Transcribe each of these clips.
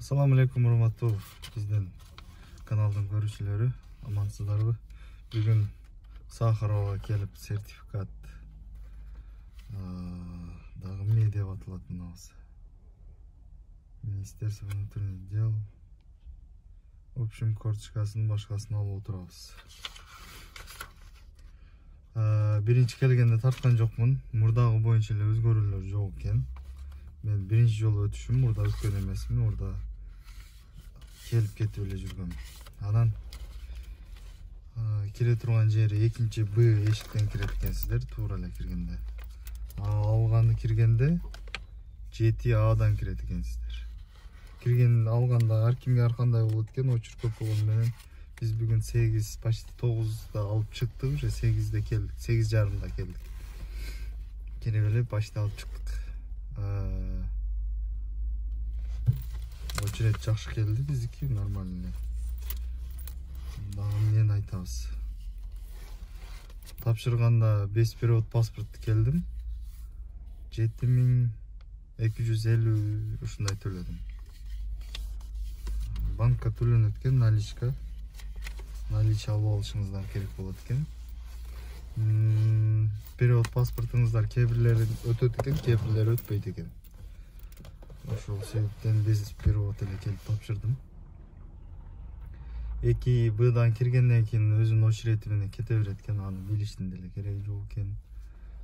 Assalamu alaikum урматтуу биздин каналдын көрүүчүлөрү, амансыздарбы? Бүгүн Сахарова келип сертификат дагы эмне деп аталат мынабыз? Министерство внутренних дел. В общем, карточкасын башкасын алып отурабыз. Биринчи келгенде тарткан жокмун. Мурдагы боюнча эле өзгөрүүлөр жок экен. Мен биринчи жолу өтүшүм, мурда өткөн эмесмин, орда келип кетип эле жүргөм. Анан кире турган жери 2-Б эшиктен кирет экенсиздер, туура эле киргенде. Алганы киргенде 7Адан кирет экенсиздер. Кирген алганда ар кимге ар кандай болот экен, очур көп болгону менен биз бүгүн 8, почти 9да алып чыктык, уже 8де келдик, 8:30да келдик. Кирип эле почти алып чыктык. Очеред жакшы келди, биздики нормально. Дагы эмнени айтабыз? Тапшырганда 5 период паспорт келдим. 7250 ушундай төлөдүм. Банкка төлөнөт экен, наличка. Наличие алып алышыңыздар керек болот экен. Период паспортуңуздар кээ-бирлери өтөт экен, кээ-бирлери өтпөйт экен. Ошол себептен биз период эле келип тапшырдым. 2Бдан киргенден кийин өзүнүн очерети менен кете берет экен, аны билиштин деле кереги жок экен.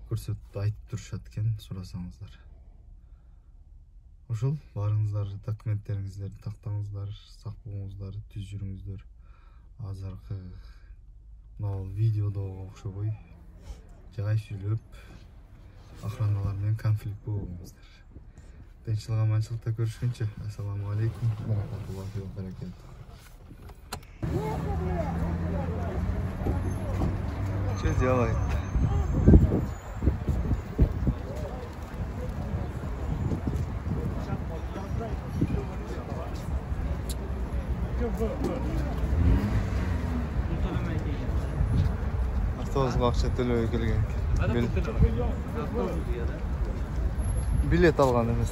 Көрсөтүп айтып турушат экен, сурасаңыздар. Ошол барыңыздар, документтериңиздерди тактаңыздар, сак болуңуздар, түз жүрүңүздөр. Азыркы мына видеодо окшобой жайшылып охраналар менен конфликт болбоңуздар. Тынччылык аманчылыкта көрүшкөнчө. Ассаламу алейкум ва рахматуллахи ва баракатух. Что делает? Автобусга акча төлөбөй келген. Билет алган эмес.